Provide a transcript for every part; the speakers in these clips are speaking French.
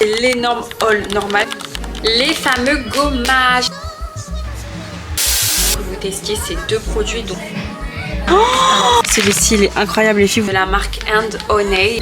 L'énorme haul normal, les fameux gommages. Vous testiez ces deux produits donc. Oh, celui-ci il est incroyable les filles. De la marque And Honey.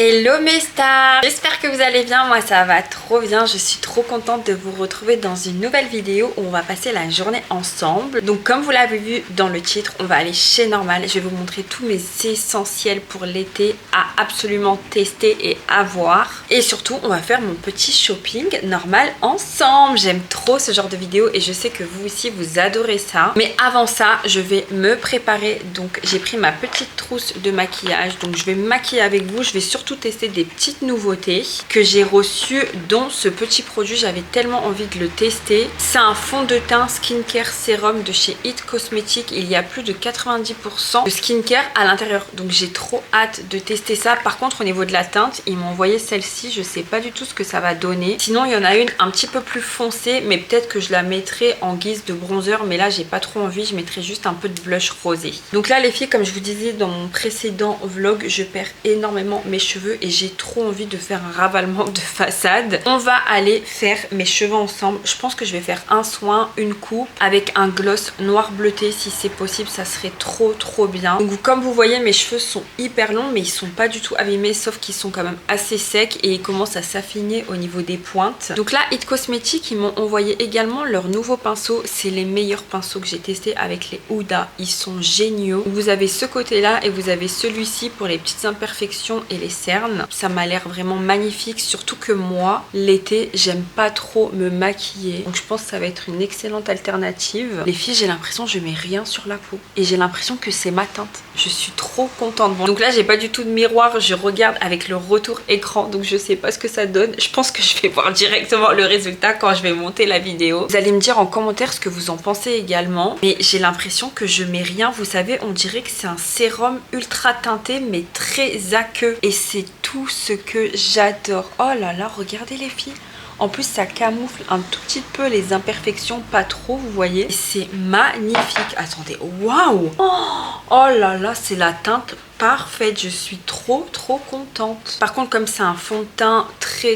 Hello mes stars, j'espère que vous allez bien, moi ça va trop bien, je suis trop contente de vous retrouver dans une nouvelle vidéo où on va passer la journée ensemble. Donc comme vous l'avez vu dans le titre, on va aller chez Normal, je vais vous montrer tous mes essentiels pour l'été à absolument tester et avoir. Et surtout on va faire mon petit shopping Normal ensemble, j'aime trop ce genre de vidéo et je sais que vous aussi vous adorez ça. Mais avant ça, je vais me préparer, donc j'ai pris ma petite trousse de maquillage, donc je vais me maquiller avec vous, je vais surtout tester des petites nouveautés que j'ai reçues, dont ce petit produit, j'avais tellement envie de le tester. C'est un fond de teint skincare sérum de chez It Cosmetics. Il y a plus de 90% de skincare à l'intérieur, donc j'ai trop hâte de tester ça. Par contre au niveau de la teinte, ils m'ont envoyé celle-ci, je sais pas du tout ce que ça va donner. Sinon il y en a une un petit peu plus foncée, mais peut-être que je la mettrai en guise de bronzer, mais là j'ai pas trop envie, je mettrai juste un peu de blush rosé. Donc là les filles, comme je vous disais dans mon précédent vlog, je perds énormément mes cheveux et j'ai trop envie de faire un ravalement de façade. On va aller faire mes cheveux ensemble. Je pense que je vais faire un soin, une coupe avec un gloss noir bleuté si c'est possible, ça serait trop bien. Donc comme vous voyez, mes cheveux sont hyper longs mais ils sont pas du tout abîmés, sauf qu'ils sont quand même assez secs et ils commencent à s'affiner au niveau des pointes. Donc là It Cosmetics, ils m'ont envoyé également leurs nouveaux pinceaux. C'est les meilleurs pinceaux que j'ai testés avec les Huda, ils sont géniaux. Vous avez ce côté là et vous avez celui-ci pour les petites imperfections et les cernes. Ça m'a l'air vraiment magnifique, surtout que moi l'été j'aime pas trop me maquiller, donc je pense que ça va être une excellente alternative. Les filles, j'ai l'impression que je mets rien sur la peau et j'ai l'impression que c'est ma teinte. Je suis trop contente. Bon, donc là j'ai pas du tout de miroir, je regarde avec le retour écran, donc je sais pas ce que ça donne. Je pense que je vais voir directement le résultat quand je vais monter la vidéo. Vous allez me dire en commentaire ce que vous en pensez également, mais j'ai l'impression que je mets rien. Vous savez, on dirait que c'est un sérum ultra teinté mais très aqueux et c'est tout ce que j'adore. Oh là là, regardez les filles. En plus, ça camoufle un tout petit peu les imperfections, pas trop, vous voyez. C'est magnifique. Attendez, waouh! Oh là là, c'est la teinte parfaite. Je suis trop contente. Par contre, comme c'est un fond de teint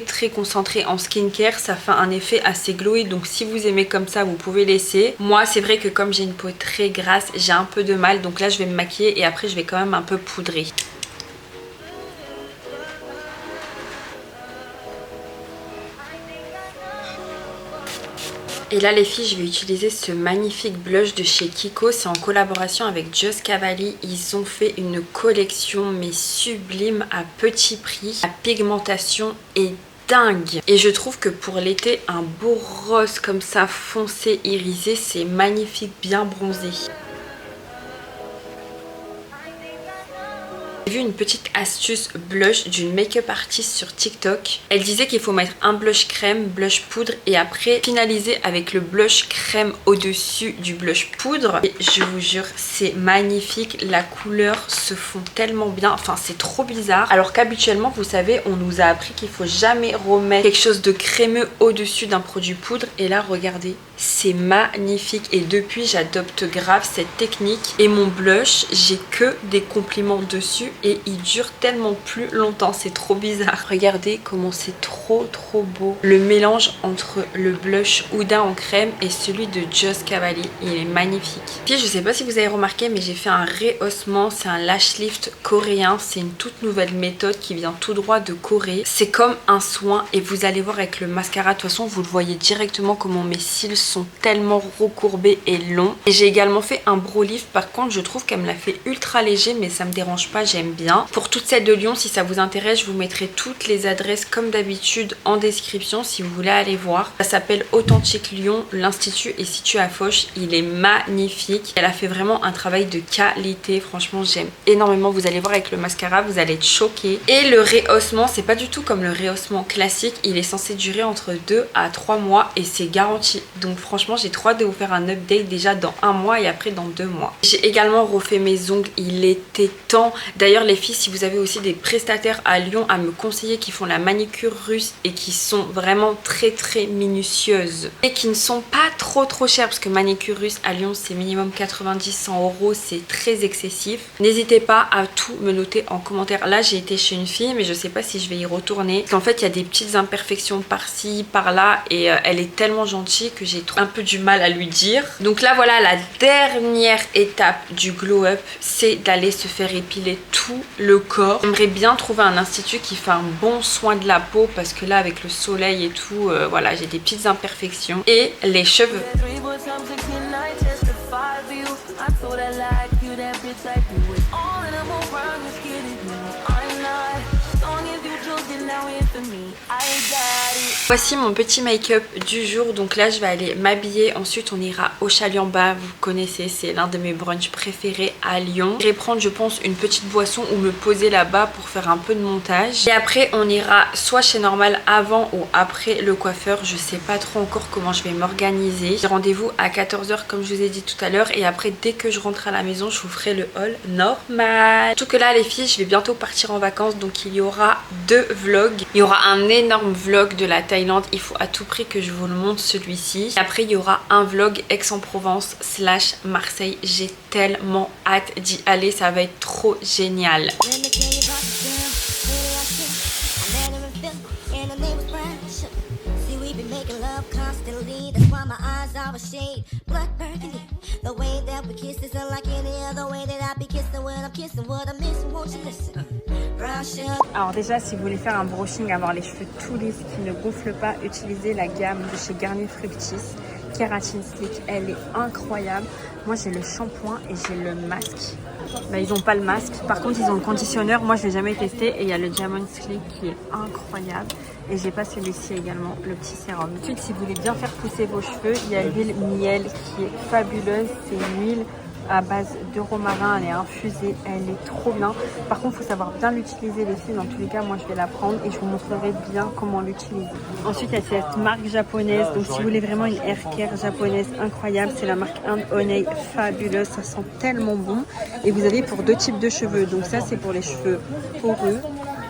très concentré en skincare, ça fait un effet assez glowy. Donc si vous aimez comme ça, vous pouvez laisser. Moi, c'est vrai que comme j'ai une peau très grasse, j'ai un peu de mal. Donc là, je vais me maquiller et après, je vais quand même un peu poudrer. Et là les filles, je vais utiliser ce magnifique blush de chez Kiko. C'est en collaboration avec Just Cavalli. Ils ont fait une collection mais sublime à petit prix. La pigmentation est dingue. Et je trouve que pour l'été, un beau rose comme ça foncé irisé, c'est magnifique, bien bronzé. J'ai vu une petite astuce blush d'une make-up artiste sur TikTok. Elle disait qu'il faut mettre un blush crème, blush poudre et après finaliser avec le blush crème au-dessus du blush poudre. Et je vous jure, c'est magnifique. La couleur se fond tellement bien. Enfin, c'est trop bizarre. Alors qu'habituellement, vous savez, on nous a appris qu'il faut jamais remettre quelque chose de crémeux au-dessus d'un produit poudre. Et là, regardez, c'est magnifique. Et depuis, j'adopte grave cette technique. Et mon blush, j'ai que des compliments dessus. Et il dure tellement plus longtemps, c'est trop bizarre. Regardez comment c'est trop beau. Le mélange entre le blush Huda en crème et celui de Just Cavalli, il est magnifique. Puis je sais pas si vous avez remarqué, mais j'ai fait un rehaussement, c'est un lash lift coréen. C'est une toute nouvelle méthode qui vient tout droit de Corée. C'est comme un soin et vous allez voir avec le mascara, de toute façon vous le voyez directement comment mes cils sont tellement recourbés et longs. Et j'ai également fait un brow lift. Par contre, je trouve qu'elle me l'a fait ultra léger, mais ça me dérange pas, j'aime bien. Pour toutes celles de Lyon, si ça vous intéresse, je vous mettrai toutes les adresses comme d'habitude en description si vous voulez aller voir. Ça s'appelle Authentique Lyon. L'institut est situé à Foch. Il est magnifique. Elle a fait vraiment un travail de qualité. Franchement, j'aime énormément. Vous allez voir avec le mascara, vous allez être choqués. Et le rehaussement, c'est pas du tout comme le rehaussement classique. Il est censé durer entre 2 à 3 mois et c'est garanti. Donc franchement, j'ai trop hâte de vous faire un update déjà dans 1 mois et après dans 2 mois. J'ai également refait mes ongles. Il était temps. D'ailleurs, les filles, si vous avez aussi des prestataires à Lyon à me conseiller qui font la manicure russe et qui sont vraiment très minutieuses et qui ne sont pas trop chères, parce que manicure russe à Lyon c'est minimum 90-100 €, c'est très excessif. N'hésitez pas à tout me noter en commentaire. Là j'ai été chez une fille mais je sais pas si je vais y retourner parce qu'en fait il y a des petites imperfections par-ci par-là et elle est tellement gentille que j'ai un peu du mal à lui dire. Donc là voilà, la dernière étape du glow up, c'est d'aller se faire épiler tout le corps. J'aimerais bien trouver un institut qui fait un bon soin de la peau parce que là avec le soleil et tout, voilà, j'ai des petites imperfections. Et les cheveux. Voici mon petit make-up du jour. Donc là je vais aller m'habiller, ensuite on ira au Chalet en bas, vous connaissez, c'est l'un de mes brunchs préférés à Lyon. Je vais prendre je pense une petite boisson ou me poser là-bas pour faire un peu de montage. Et après on ira soit chez Normal avant ou après le coiffeur, je sais pas trop encore comment je vais m'organiser. J'ai rendez-vous à 14 h comme je vous ai dit tout à l'heure et après dès que je rentre à la maison je vous ferai le haul normal. Tout que là les filles, je vais bientôt partir en vacances donc il y aura 2 vlogs. Il y aura un énorme vlog de la Thaïlande, il faut à tout prix que je vous le montre celui-ci. Après il y aura un vlog Aix-en-Provence / Marseille. J'ai tellement hâte d'y aller, ça va être trop génial. Alors déjà, si vous voulez faire un brushing, avoir les cheveux tout lisses qui ne gonflent pas, utilisez la gamme de chez Garnier Fructis Keratin Slick. Elle est incroyable. Moi j'ai le shampoing et j'ai le masque. Bah, ils n'ont pas le masque, par contre ils ont le conditionneur. Moi je l'ai jamais testé et il y a le Diamond Slick qui est incroyable. Et j'ai pas celui-ci également, le petit sérum. Ensuite, si vous voulez bien faire pousser vos cheveux, il y a l'huile miel qui est fabuleuse. C'est une huile à base de romarin, elle est infusée, elle est trop bien. Par contre, il faut savoir bien l'utiliser les filles. Dans tous les cas, moi je vais la prendre et je vous montrerai bien comment l'utiliser. Ensuite, il y a cette marque japonaise. Donc si vous voulez vraiment une hair care japonaise incroyable, c'est la marque And Honey, fabuleuse. Ça sent tellement bon. Et vous avez pour 2 types de cheveux. Donc ça, c'est pour les cheveux poreux.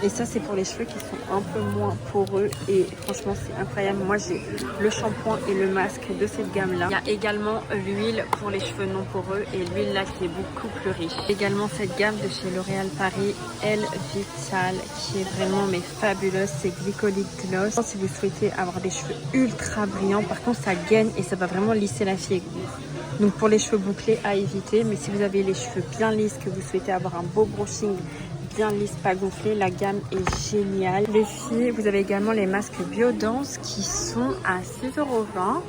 Et ça c'est pour les cheveux qui sont un peu moins poreux et franchement c'est incroyable. Moi j'ai le shampoing et le masque de cette gamme là. Il y a également l'huile pour les cheveux non poreux et l'huile là qui est beaucoup plus riche. Également cette gamme de chez L'Oréal Paris, Elle Vital, qui est vraiment mais fabuleuse. C'est Glycolic Gloss. Si vous souhaitez avoir des cheveux ultra brillants, par contre ça gaine et ça va vraiment lisser la figue. Donc pour les cheveux bouclés à éviter, mais si vous avez les cheveux bien lisses, que vous souhaitez avoir un beau brushing bien lisse, pas gonflé, la gamme est géniale. Les filles, vous avez également les masques Biodance qui sont à 6,20 €.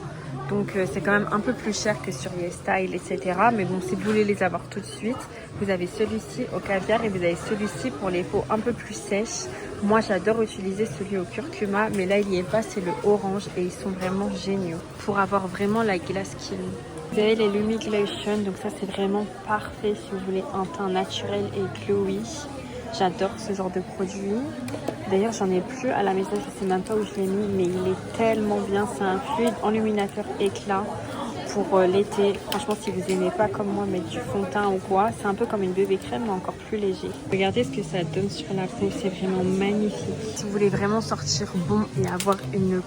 Donc c'est quand même un peu plus cher que sur YesStyle, etc. Mais bon, si vous voulez les avoir tout de suite, vous avez celui-ci au caviar et vous avez celui-ci pour les peaux un peu plus sèches. Moi j'adore utiliser celui au curcuma, mais là il n'y est pas, c'est le orange et ils sont vraiment géniaux pour avoir vraiment la glace skin. Vous avez les Lumiglotion, donc ça c'est vraiment parfait si vous voulez un teint naturel et glowy. J'adore ce genre de produit. D'ailleurs, j'en ai plus à la maison. Je sais même pas où je l'ai mis, mais il est tellement bien. C'est un fluide enluminateur éclat pour l'été. Franchement, si vous aimez pas comme moi mettre du fond de teint ou quoi, c'est un peu comme une bébé crème, mais encore plus léger. Regardez ce que ça donne sur la peau. C'est vraiment magnifique. Si vous voulez vraiment sortir bon et avoir une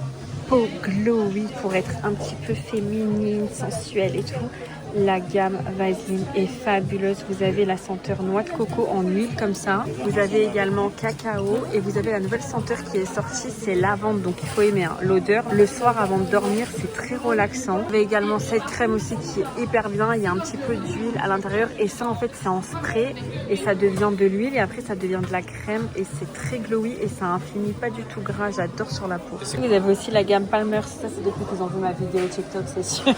peau glowy pour être un petit peu féminine, sensuelle et tout, La gamme Vaseline est fabuleuse. Vous avez la senteur noix de coco en huile comme ça. Vous avez également cacao et vous avez la nouvelle senteur qui est sortie, c'est lavande. Donc il faut aimer hein, l'odeur. Le soir avant de dormir, c'est très relaxant. Vous avez également cette crème aussi qui est hyper bien. Il y a un petit peu d'huile à l'intérieur et ça en fait c'est en spray et ça devient de l'huile et après ça devient de la crème et c'est très glowy et ça infinit pas du tout gras. J'adore sur la peau. Vous avez aussi la gamme Palmer. Ça c'est depuis qu'ils ont vu ma vidéo TikTok, c'est sûr.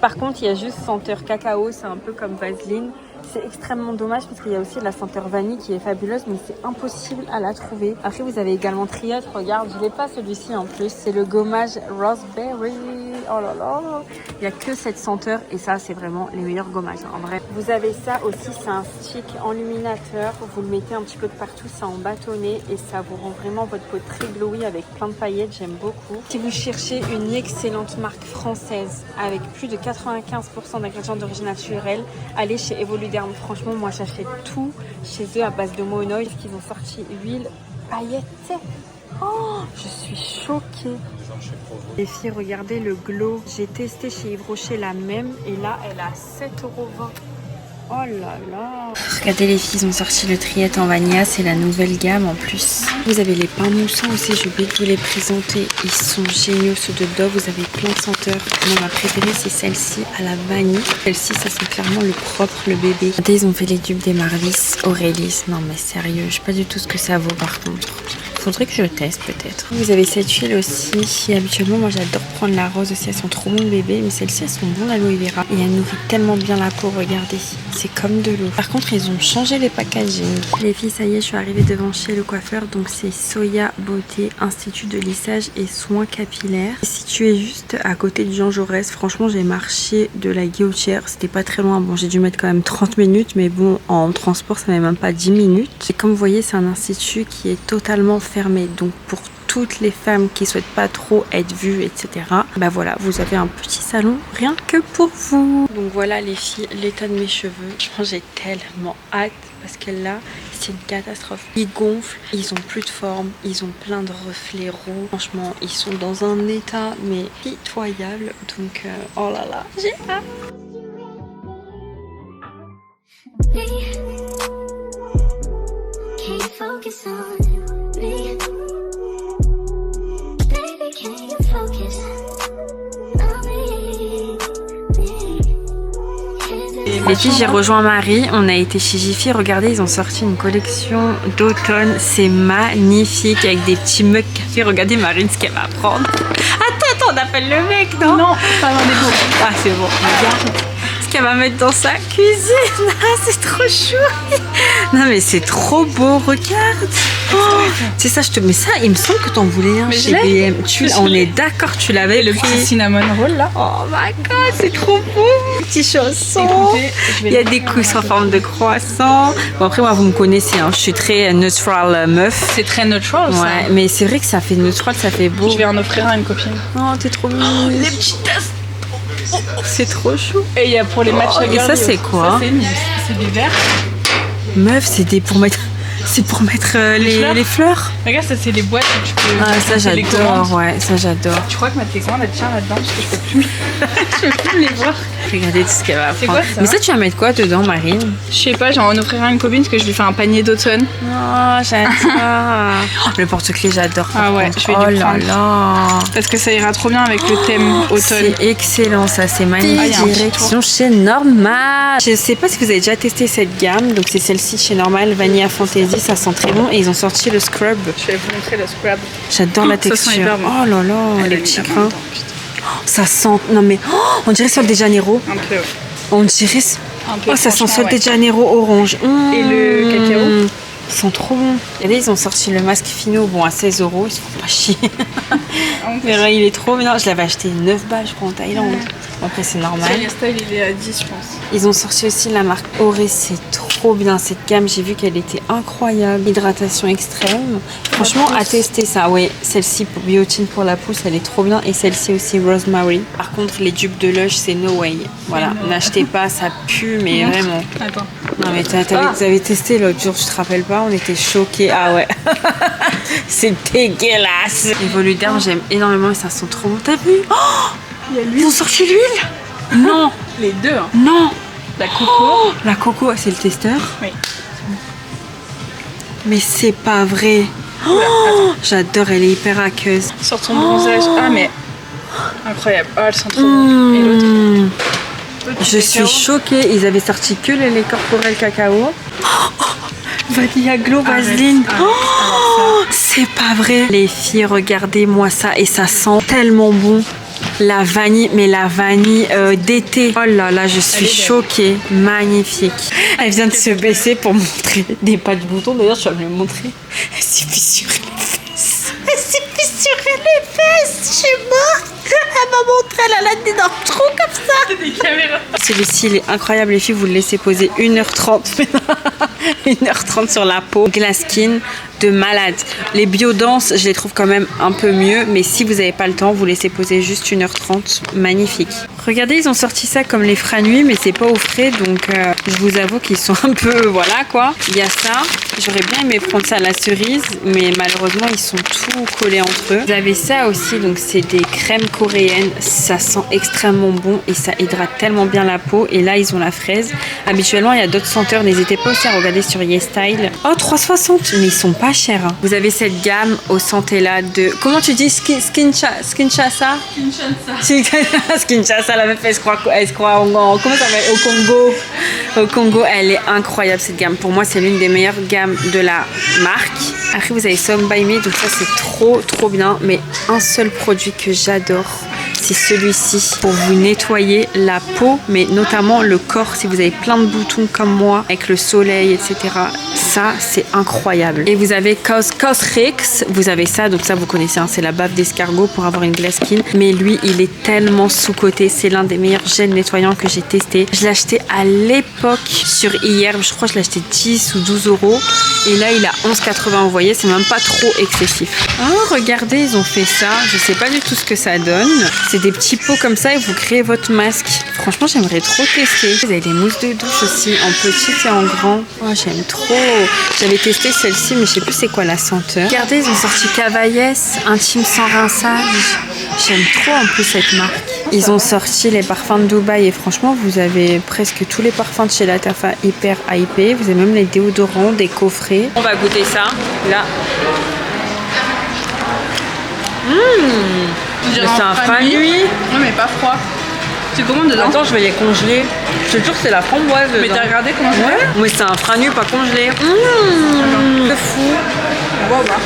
Par contre, il y a juste senteur cacao, c'est un peu comme Vaseline. C'est extrêmement dommage parce qu'il y a aussi la senteur vanille qui est fabuleuse, mais c'est impossible à la trouver. Après, vous avez également Triot. Regarde, je l'ai pas celui-ci en plus. C'est le gommage Raspberry. Oh là là. Il n'y a que cette senteur et ça, c'est vraiment les meilleurs gommages. En vrai, vous avez ça aussi. C'est un stick enluminateur. Vous le mettez un petit peu de partout. C'est en bâtonnet et ça vous rend vraiment votre peau très glowy avec plein de paillettes. J'aime beaucoup. Si vous cherchez une excellente marque française avec plus de 95% d'ingrédients d'origine naturelle, allez chez Evoluderm. Franchement, moi j'achète tout chez eux à base de monoïl parce qu'ils ont sorti huile paillettes. Oh, je suis choquée. Les filles, regardez le glow. J'ai testé chez Yves Rocher la même et là elle a 7,20 €. Oh là là. Regardez les filles, ils ont sorti le Triette en vanilla, c'est la nouvelle gamme en plus. Vous avez les pains moussants aussi, j'ai oublié de vous les présenter. Ils sont géniaux ceux de Dove, vous avez plein de senteurs. Moi ma préférée c'est celle-ci à la vanille. Celle-ci ça sent clairement le propre, le bébé. Regardez, ils ont fait les dupes des Marvis, Aurélis. Non mais sérieux, je sais pas du tout ce que ça vaut par contre. Faudrait que je teste peut-être. Vous avez cette huile aussi. Et habituellement, moi j'adore prendre la rose aussi. Elles sont trop bonnes bébé. Mais celles-ci, elles sont bonnes l'aloe vera. Et elles nourrissent tellement bien la peau. Regardez. C'est comme de l'eau. Par contre, ils ont changé les packaging. Les filles, ça y est, je suis arrivée devant chez le coiffeur. Donc c'est Soya Beauté, Institut de lissage et soins capillaires. Situé juste à côté du Jean Jaurès. Franchement, j'ai marché de la Guillotière. C'était pas très loin. Bon, j'ai dû mettre quand même 30 minutes. Mais bon, en transport, ça met même pas 10 minutes. Et comme vous voyez, c'est un institut qui est totalement fermé, donc pour toutes les femmes qui souhaitent pas trop être vues, etc. Bah voilà, vous avez un petit salon rien que pour vous. Donc voilà les filles, l'état de mes cheveux. Franchement, j'ai tellement hâte parce que là, c'est une catastrophe. Ils gonflent, ils ont plus de forme, ils ont plein de reflets roux. Franchement, ils sont dans un état mais pitoyable. Donc oh là là, j'ai hâte. Focus on me. Baby, can you focus on me? Les filles, j'ai rejoint Marie, on a été chez Jiffy, regardez, ils ont sorti une collection d'automne, c'est magnifique avec des petits mugs café. Regardez Marine ce qu'elle va prendre. Attends, on appelle le mec, non? Non, pas dans des beaux. Ah c'est bon, regarde ce qu'elle va mettre dans sa cuisine. Ah, c'est trop chou. Non mais c'est trop beau, regarde. Oh, c'est ça, je te mets ça, il me semble que t'en voulais un chez BM. On est d'accord, tu l'avais le petit cinnamon roll là. Oh my god, c'est trop beau. Petits chaussons. Écoutez, il y a des coussins en forme de croissant. Bon après moi vous me connaissez, hein, je suis très neutral meuf. C'est très neutral ça. Ouais, mais c'est vrai que ça fait neutral, ça fait beau. Je vais en offrir un à une copine. Oh, t'es trop mignonne. Les petites tasses. C'est trop chou. Et il y a pour les matchs à et ça c'est quoi? C'est des verres. Meuf, c'est des pour mettre. C'est pour mettre les fleurs. Regarde, ça c'est les boîtes que tu peux. Ah, ça j'adore, ouais, ça j'adore. Tu crois que ma télécommande elle tient là-dedans parce que je peux plus les voir. Regardez tout ce qu'elle va C'est prendre. quoi ça? Mais ça, tu vas mettre quoi dedans, Marine? Je sais pas, j'ai en offrir à une copine parce que je lui fais un panier d'automne. Oh, j'adore. Le porte-clés, j'adore. Ah ouais, je vais lui prendre. Là. Parce que ça ira trop bien avec le thème automne. C'est excellent, ça, c'est magnifique. Direction chez Normal. Je sais pas si vous avez déjà testé cette gamme. Donc, c'est celle-ci chez Normal, Vanilla Fantasy. Ça sent très bon. Et ils ont sorti le scrub. Je vais vous montrer le scrub. J'adore la texture. Ça sent hyper bon. Oh là là, les petits grains. Ça sent. Non mais. Oh, on dirait Sol de Janeiro. Un peu. On dirait. Un peu, oh, ça sent Sol de Janeiro orange. Et le cacao. Ils sont trop bons. Regardez, ils ont sorti le masque Fino, bon à 16 €, ils se font pas chier. Mais il est trop bien. Je l'avais acheté 9 balles, je crois, en Thaïlande. Bon, après, c'est normal. Le style, il est à 10, je pense. Ils ont sorti aussi la marque Auré, c'est trop bien cette gamme. J'ai vu qu'elle était incroyable. Hydratation extrême. Franchement, à tester ça. Oui, celle-ci pour biotine pour la pousse, elle est trop bien. Et celle-ci aussi, Rosemary. Par contre, les dupes de Lush, c'est no way. Voilà, n'achetez pas, ça pue, mais vraiment. Attends. Non, mais t'avais testé l'autre jour, tu te rappelles pas? On était choqués. Ah ouais. C'est dégueulasse. Evoluderm, j'aime énormément et ça sent trop bon. T'as vu? Oh, ils ont sorti l'huile? Non. Les deux, hein. Non. La coco. Oh, la coco, c'est le testeur? Oui. Mais c'est pas vrai. Oh, j'adore, elle est hyper aqueuse. Sur ton bronzage. Ah, mais incroyable. Oh, elles sont trop bonnes. Et l'autre. Je suis choquée. Ils avaient sorti que le lait corporel cacao. Vanilla Glow Vaseline. Oh, c'est pas vrai. Les filles, regardez-moi ça. Et ça sent tellement bon. La vanille, mais la vanille d'été. Oh là là, je suis choquée. Magnifique. Elle vient de se baisser pour montrer des pas de bouton. D'ailleurs, je vais me le montrer. Elle s'est fissurée les fesses. Elle s'est fissurée les fesses. Je suis morte. Elle m'a montré, elle a la tête dans le trou comme ça. Des caméras. Celui-ci, il est incroyable. Les filles, vous le laissez poser 1h30. 1h30 sur la peau. Glass Skin de malade. Les biodenses, je les trouve quand même un peu mieux. Mais si vous n'avez pas le temps, vous laissez poser juste 1h30. Magnifique. Regardez, ils ont sorti ça comme les Franuits, mais c'est pas au frais. Donc, je vous avoue qu'ils sont un peu... Voilà, quoi. Il y a ça. J'aurais bien aimé prendre ça à la cerise. Mais malheureusement, ils sont tout collés entre eux. Vous avez ça aussi. Donc, c'est des crèmes coréennes. Ça sent extrêmement bon. Et ça hydrate tellement bien la peau. Et là, ils ont la fraise. Habituellement, il y a d'autres senteurs. N'hésitez pas aussi à regarder sur YesStyle. Oh, 3,60. Mais ils sont pas chers. Hein. Vous avez cette gamme au Centella de... Comment tu dis? Skinchasa? Skinchasa, la meuf, elle se croit comment ça s'appelle? Au Congo. Au Congo, elle est incroyable cette gamme. Pour moi, c'est l'une des meilleures gammes de la marque. Après, vous avez Some by Me. Donc ça, c'est trop bien. Mais un seul produit que j'adore, c'est celui-ci pour vous nettoyer la peau, mais notamment le corps si vous avez plein de boutons comme moi avec le soleil, etc. Ça, c'est incroyable. Et vous avez Cosrx, vous avez ça, donc ça vous connaissez, hein, c'est la bave d'escargot pour avoir une glass skin. Mais lui, il est tellement sous-coté. C'est l'un des meilleurs gels nettoyants que j'ai testé. Je l'ai acheté à l'époque sur hier, je crois que je l'ai acheté 10 ou 12 euros. Et là, il a 11,80. Vous voyez, c'est même pas trop excessif. Oh, regardez, ils ont fait ça. Je sais pas du tout ce que ça donne. C'est des petits pots comme ça et vous créez votre masque. Franchement, j'aimerais trop tester. Vous avez des mousses de douche aussi, en petit et en grand. Oh, j'aime trop. J'avais testé celle-ci, mais je sais plus c'est quoi la senteur. Regardez, ils ont sorti Cavaillès, intime sans rinçage. J'aime trop en plus cette marque. Ils ont sorti les parfums de Dubaï et franchement, vous avez presque tous les parfums de chez Lattafa hyper hypés. Vous avez même les déodorants, des coffrets. On va goûter ça, là. C'est un Franuit. Non, mais pas froid. C'est comment dedans? Attends, je vais les congeler. Je te jure, c'est la framboise. Mais t'as regardé comment c'est? Ouais. Mais c'est un Franuit pas congelé. C'est fou. On va voir.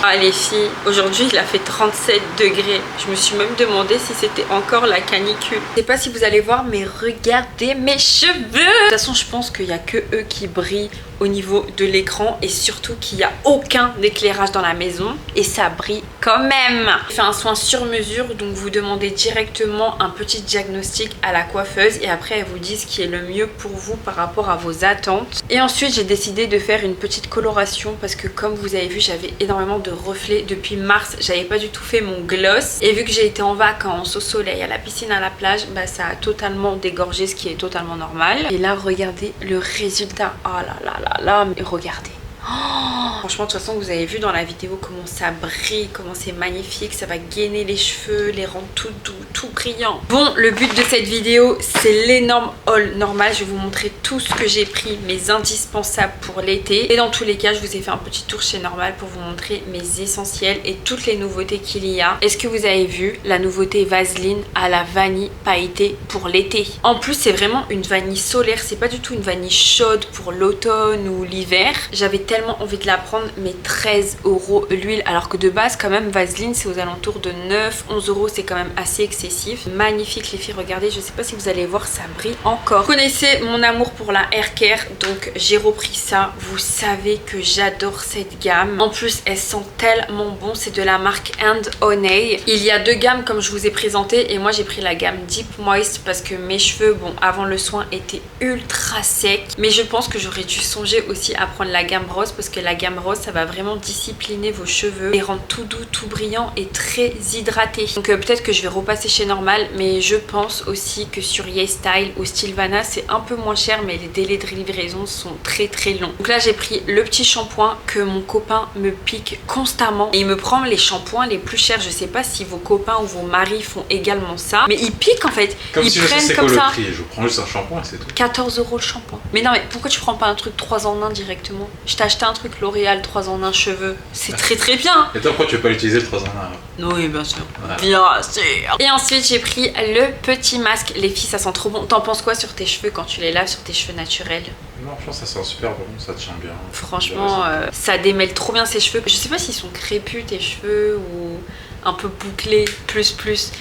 Ah les filles, aujourd'hui il a fait 37 degrés. Je me suis même demandé si c'était encore la canicule. Je sais pas si vous allez voir, mais regardez mes cheveux. De toute façon, je pense qu'il n'y a que eux qui brillent au niveau de l'écran et surtout qu'il n'y a aucun éclairage dans la maison et ça brille quand même. Je fais un soin sur mesure, donc vous demandez directement un petit diagnostic à la coiffeuse et après elle vous dit ce qui est le mieux pour vous par rapport à vos attentes. Et ensuite j'ai décidé de faire une petite coloration parce que comme vous avez vu, j'avais énormément de reflets depuis mars. J'avais pas du tout fait mon gloss et vu que j'ai été en vacances, au soleil, à la piscine, à la plage, bah ça a totalement dégorgé, ce qui est totalement normal. Et là regardez le résultat. Oh là là là là, mais regardez. Oh, franchement, de toute façon, vous avez vu dans la vidéo comment ça brille, comment c'est magnifique. Ça va gainer les cheveux, les rendre tout doux, tout brillant. Bon, le but de cette vidéo, c'est l'énorme haul normal. Je vais vous montrer tout ce que j'ai pris, mes indispensables pour l'été. Et dans tous les cas, je vous ai fait un petit tour chez Normal pour vous montrer mes essentiels et toutes les nouveautés qu'il y a. Est-ce que vous avez vu la nouveauté Vaseline à la vanille pailletée pour l'été? En plus, c'est vraiment une vanille solaire. C'est pas du tout une vanille chaude pour l'automne ou l'hiver. J'avais tellement envie de la prendre, mais 13 € l'huile, alors que de base quand même Vaseline c'est aux alentours de 9-11 €, c'est quand même assez excessif. Magnifique les filles, regardez, je sais pas si vous allez voir, ça brille encore. Vous connaissez mon amour pour la hair care, donc j'ai repris ça. Vous savez que j'adore cette gamme. En plus elle sent tellement bon, c'est de la marque And Honey. Il y a deux gammes comme je vous ai présenté et moi j'ai pris la gamme Deep Moist parce que mes cheveux, bon, avant le soin étaient ultra secs, mais je pense que j'aurais dû songer aussi à prendre la gamme Rose rose parce que la gamme rose ça va vraiment discipliner vos cheveux et rendre tout doux, tout brillant et très hydraté. Donc peut-être que je vais repasser chez Normal, mais je pense aussi que sur YesStyle ou Stilvana c'est un peu moins cher, mais les délais de livraison sont très longs. Donc là j'ai pris le petit shampoing que mon copain me pique constamment et il me prend les shampoings les plus chers. Je sais pas si vos copains ou vos maris font également ça, mais ils piquent en fait. Comme ils si je prennent sais comme quoi ça. le prix, je prends juste un shampoing et c'est tout. 14 € le shampoing. Mais non, mais pourquoi tu prends pas un truc 3 en 1 directement? Je t'ai acheté un truc L'Oréal 3 en 1 cheveux. C'est très bien. Et toi, pourquoi tu veux pas l'utiliser le 3 en 1? Oui, bien sûr. Voilà. Bien sûr. Et ensuite, j'ai pris le petit masque. Les filles, ça sent trop bon. T'en penses quoi sur tes cheveux quand tu les laves sur tes cheveux naturels? Non, je pense que ça sent super bon, ça tient bien. Franchement, ça démêle trop bien ses cheveux. Je sais pas s'ils sont crépus tes cheveux ou un peu bouclés plus.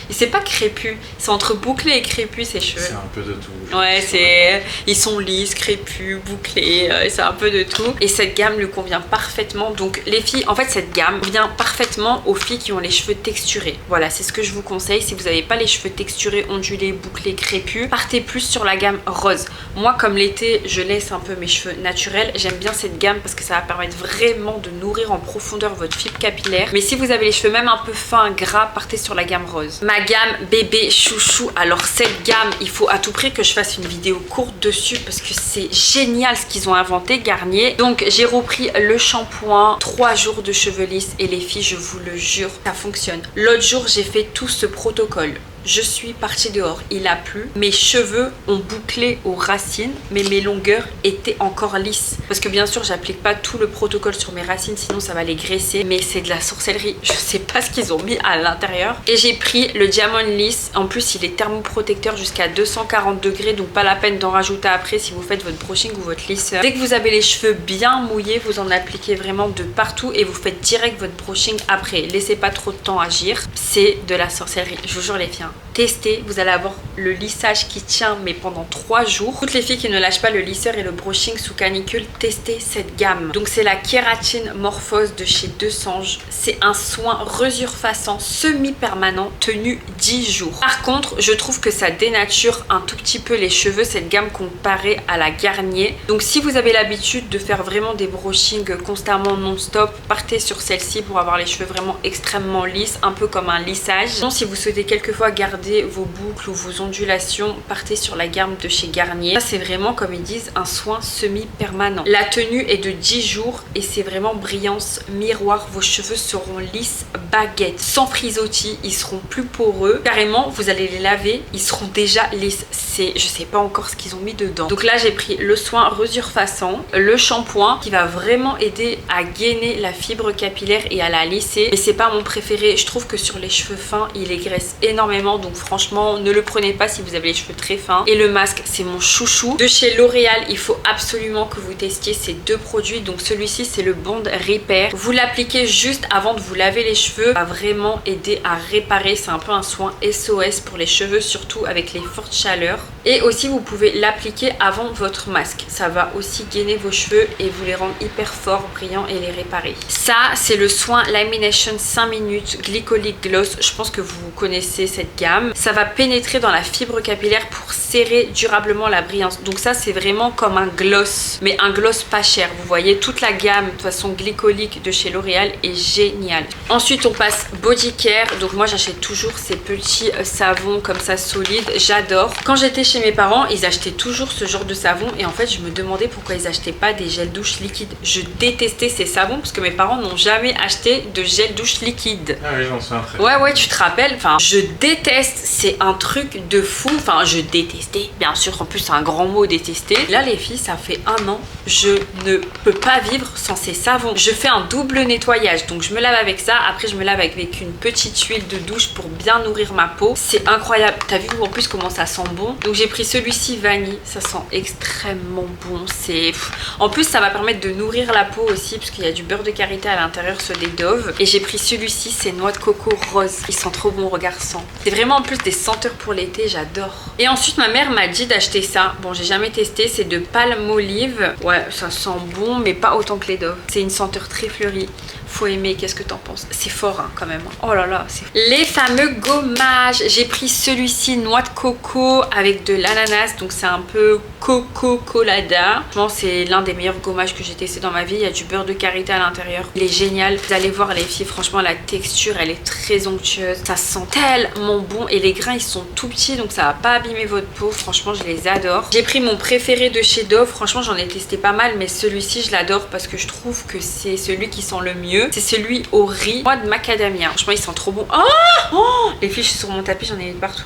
Et c'est pas crépus, c'est entre bouclé et crépus ses cheveux. C'est un peu de tout. Ouais, c'est... Ils sont lisses, crépus, bouclés, c'est un peu de tout. Et cette gamme lui convient parfaitement. Donc les filles, en fait cette gamme vient parfaitement aux filles qui ont les cheveux texturés. Voilà, c'est ce que je vous conseille. Si vous n'avez pas les cheveux texturés, ondulés, bouclés, crépus, partez plus sur la gamme rose. Moi, comme l'été, je laisse un peu mes cheveux naturels. J'aime bien cette gamme parce que ça va permettre vraiment de nourrir en profondeur votre fibre capillaire. Mais si vous avez les cheveux même un peu fins, gras, partez sur la gamme rose. Ma gamme bébé chouchou. Alors cette gamme, il faut à tout prix que je fasse une vidéo courte dessus parce que c'est génial ce qu'ils ont inventé, Garnier. Donc j'ai repris le shampoing, 3 jours de cheveux lisses et les filles, je vous le jure, ça fonctionne. L'autre jour, j'ai fait tout ce protocole. Je suis partie dehors, il a plu, mes cheveux ont bouclé aux racines, mais mes longueurs étaient encore lisses. Parce que bien sûr, j'applique pas tout le protocole sur mes racines, sinon ça va les graisser. Mais c'est de la sorcellerie, je sais pas ce qu'ils ont mis à l'intérieur. Et j'ai pris le Diamond Lisse, en plus il est thermoprotecteur jusqu'à 240 degrés, donc pas la peine d'en rajouter après si vous faites votre brushing ou votre lisseur. Dès que vous avez les cheveux bien mouillés, vous en appliquez vraiment de partout et vous faites direct votre brushing après. Laissez pas trop de temps agir, c'est de la sorcellerie, je vous jure les filles. Testez, vous allez avoir le lissage qui tient mais pendant 3 jours. Toutes les filles qui ne lâchent pas le lisseur et le brushing sous canicule, testez cette gamme. Donc c'est la kératine morphose de chez Desange. C'est un soin resurfaçant semi-permanent tenu 10 jours. Par contre, je trouve que ça dénature un tout petit peu les cheveux, cette gamme comparée à la Garnier. Donc si vous avez l'habitude de faire vraiment des brushings constamment non-stop, partez sur celle-ci pour avoir les cheveux vraiment extrêmement lisses, un peu comme un lissage. Sinon, si vous souhaitez quelquefois garder vos boucles ou vos ondulations, partez sur la gamme de chez Garnier. Ça c'est vraiment, comme ils disent, un soin semi-permanent. La tenue est de 10 jours et c'est vraiment brillance miroir. Vos cheveux seront lisses baguettes, sans frisottis, ils seront plus poreux. Carrément, vous allez les laver, ils seront déjà lisses. C'est, je sais pas encore ce qu'ils ont mis dedans. Donc là, j'ai pris le soin resurfaçant, le shampoing qui va vraiment aider à gainer la fibre capillaire et à la lisser. Mais c'est pas mon préféré. Je trouve que sur les cheveux fins, il égraisse énormément. Donc franchement, ne le prenez pas si vous avez les cheveux très fins. Et le masque, c'est mon chouchou. De chez L'Oréal, il faut absolument que vous testiez ces deux produits. Donc celui-ci, c'est le Bond Repair. Vous l'appliquez juste avant de vous laver les cheveux. Ça va vraiment aider à réparer. C'est un peu un soin SOS pour les cheveux, surtout avec les fortes chaleurs. Et aussi, vous pouvez l'appliquer avant votre masque. Ça va aussi gainer vos cheveux et vous les rendre hyper forts, brillants et les réparer. Ça, c'est le soin Lamination 5 minutes Glycolic Gloss. Je pense que vous connaissez cette gamme. Ça va pénétrer dans la fibre capillaire pour serrer durablement la brillance. Donc ça, c'est vraiment comme un gloss, mais un gloss pas cher. Vous voyez, toute la gamme de toute façon glycolique de chez L'Oréal est géniale. Ensuite, on passe Body Care. Donc moi, j'achète toujours ces petits savons comme ça solides. J'adore. Quand j'étais chez mes parents, ils achetaient toujours ce genre de savon et en fait, je me demandais pourquoi ils achetaient pas des gels douche liquides. Je détestais ces savons parce que mes parents n'ont jamais acheté de gel douche liquide. Ah oui, j'en souviens très bien. Ouais, tu te rappelles. Enfin, je déteste. C'est un truc de fou. Enfin, je détestais. Bien sûr, en plus, c'est un grand mot, détester. Là, les filles, ça fait 1 an. Je ne peux pas vivre sans ces savons. Je fais un double nettoyage. Donc, je me lave avec ça. Après, je me lave avec une petite huile de douche pour bien nourrir ma peau. C'est incroyable. T'as vu en plus comment ça sent bon? Donc, j'ai pris celui-ci vanille. Ça sent extrêmement bon. C'est... En plus, ça va permettre de nourrir la peau aussi parce qu'il y a du beurre de karité à l'intérieur, ceux des Dove. Et j'ai pris celui-ci, c'est noix de coco rose. Ils sont trop bons, regarde ça. C'est vraiment en plus des senteurs pour l'été, j'adore. Et ensuite, ma mère m'a dit d'acheter ça. Bon, j'ai jamais testé, c'est de Palmolive. Ouais, ça sent bon, mais pas autant que les Dove. C'est une senteur très fleurie. faut aimer. Qu'est-ce que t'en penses? C'est fort hein, quand même. Oh là là, c'est... Les fameux gommages. J'ai pris celui-ci, noix de coco avec de l'ananas. Donc c'est un peu coco colada. Franchement, c'est l'un des meilleurs gommages que j'ai testé dans ma vie. Il y a du beurre de karité à l'intérieur. Il est génial. Vous allez voir les filles, franchement la texture elle est très onctueuse. Ça sent tellement bon et les grains ils sont tout petits donc ça va pas abîmer votre peau. Franchement je les adore. J'ai pris mon préféré de chez Dove. Franchement j'en ai testé pas mal mais celui-ci je l'adore parce que je trouve que c'est celui qui sent le mieux. C'est celui au riz, noix de macadamia. Franchement il sent trop bon. Oh les filles je suis sur mon tapis, j'en ai mis partout.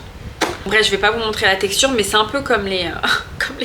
Bref, je vais pas vous montrer la texture, mais c'est un peu comme les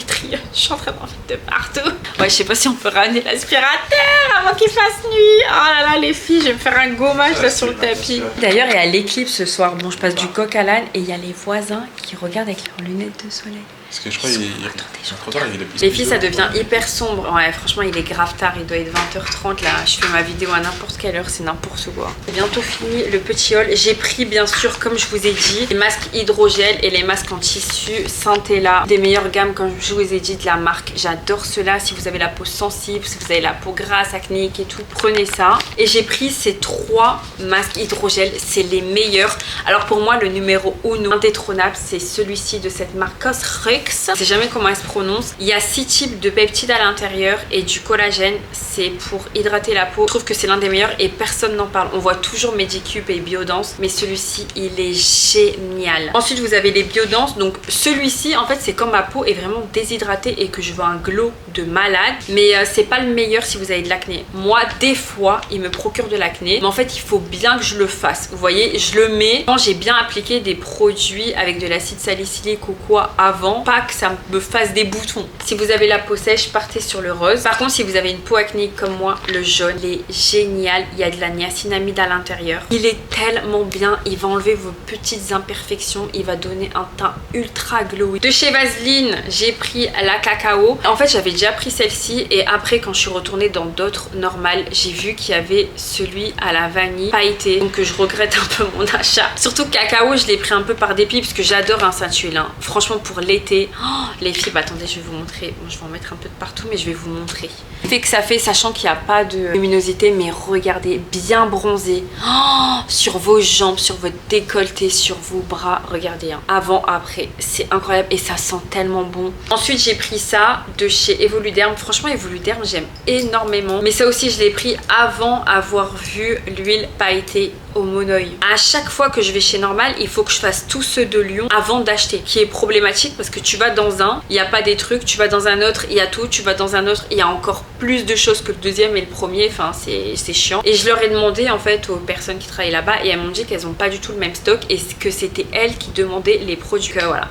trioles. Je suis en train d'en mettre de partout. Ouais, je sais pas si on peut ramener l'aspirateur avant qu'il fasse nuit. Oh là là, les filles, je vais me faire un gommage là sur le tapis. D'ailleurs, il y a l'éclipse ce soir. Bon, je passe du coq à l'âne et il y a les voisins qui regardent avec leurs lunettes de soleil. Parce que je crois qu'il est trop tard. Les filles, ça devient hyper sombre. Ouais, franchement, il est grave tard. Il doit être 20h30 là. Je fais ma vidéo à n'importe quelle heure, c'est n'importe quoi. C'est bientôt fini le petit haul. J'ai pris, bien sûr, comme je vous ai dit, les masques hydrogel et les masques en tissu Centella. Des meilleures gammes, comme je vous ai dit, de la marque. J'adore cela. Si vous avez la peau sensible, si vous avez la peau grasse, acnéique et tout, prenez ça. Et j'ai pris ces 3 masques hydrogel. C'est les meilleurs. Alors pour moi, le numéro 1 indétrônable, c'est celui-ci de cette marque Cosrx. Je sais jamais comment elle se prononce. Il y a 6 types de peptides à l'intérieur et du collagène. C'est pour hydrater la peau. Je trouve que c'est l'un des meilleurs et personne n'en parle. On voit toujours Medicube et Biodance, mais celui-ci il est génial. Ensuite vous avez les Biodance. Donc celui-ci en fait c'est quand ma peau est vraiment déshydratée et que je veux un glow de malade. Mais c'est pas le meilleur si vous avez de l'acné. Moi des fois il me procure de l'acné, mais en fait il faut bien que je le fasse. Vous voyez, je le mets quand j'ai bien appliqué des produits avec de l'acide salicylique ou quoi avant. Pas que ça me fasse des boutons. Si vous avez la peau sèche, partez sur le rose. Par contre si vous avez une peau acnéique comme moi, le jaune il est génial. Il y a de la niacinamide à l'intérieur. Il est tellement bien. Il va enlever vos petites imperfections. Il va donner un teint ultra glowy. De chez Vaseline, j'ai pris la cacao. En fait j'avais déjà pris celle-ci et après quand je suis retournée dans d'autres normales, j'ai vu qu'il y avait celui à la vanille pailleté. Donc je regrette un peu mon achat. Surtout cacao, je l'ai pris un peu par dépit parce que j'adore un Saint-Huile. Franchement pour l'été. Oh, les filles, bah attendez, je vais vous montrer. Bon, je vais en mettre un peu de partout, mais je vais vous montrer. L'effet que ça fait, sachant qu'il n'y a pas de luminosité, mais regardez, bien bronzé. Oh, sur vos jambes, sur votre décolleté, sur vos bras. Regardez, hein, avant, après. C'est incroyable et ça sent tellement bon. Ensuite, j'ai pris ça de chez Evoluderm. Franchement, Evoluderm, j'aime énormément. Mais ça aussi, je l'ai pris avant avoir vu l'huile pailletée au monoeil. À chaque fois que je vais chez Normal, il faut que je fasse tous ceux de Lyon avant d'acheter, qui est problématique parce que tu vas dans un, il n'y a pas des trucs, tu vas dans un autre, il y a tout, tu vas dans un autre, il y a encore plus de choses que le deuxième et le premier, enfin c'est chiant. Et je leur ai demandé en fait aux personnes qui travaillent là-bas et elles m'ont dit qu'elles n'ont pas du tout le même stock et que c'était elles qui demandaient les produits. Voilà.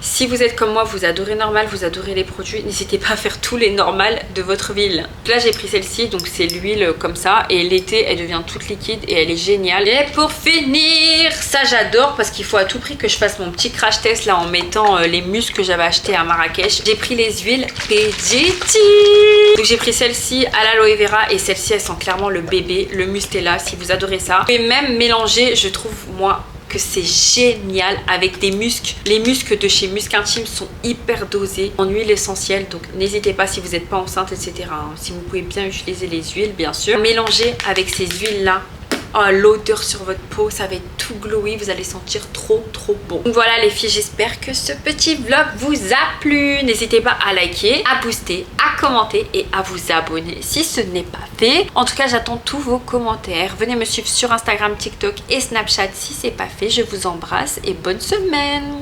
Si vous êtes comme moi, vous adorez Normal, vous adorez les produits, n'hésitez pas à faire tous les Normales de votre ville. Là j'ai pris celle-ci, donc c'est l'huile comme ça et l'été elle devient toute liquide et elle est géniale. Et pour finir, ça j'adore parce qu'il faut à tout prix que je fasse mon petit crash test là en mettant les muscles que j'avais acheté à Marrakech. J'ai pris les huiles Pediti. Donc j'ai pris celle-ci à l'aloe vera et celle-ci elle sent clairement le bébé, le Mustela si vous adorez ça. Et même mélanger, je trouve moi que c'est génial avec des muscs. Les muscs de chez Musc Intime sont hyper dosés en huile essentielle, donc n'hésitez pas si vous n'êtes pas enceinte etc. Hein, si vous pouvez bien utiliser les huiles bien sûr. Mélangez avec ces huiles là. Oh, l'odeur sur votre peau, ça va être tout glowy, vous allez sentir trop bon. Donc voilà les filles, j'espère que ce petit vlog vous a plu. N'hésitez pas à liker, à booster, à commenter et à vous abonner si ce n'est pas fait. En tout cas, j'attends tous vos commentaires. Venez me suivre sur Instagram, TikTok et Snapchat si c'est pas fait. Je vous embrasse et bonne semaine.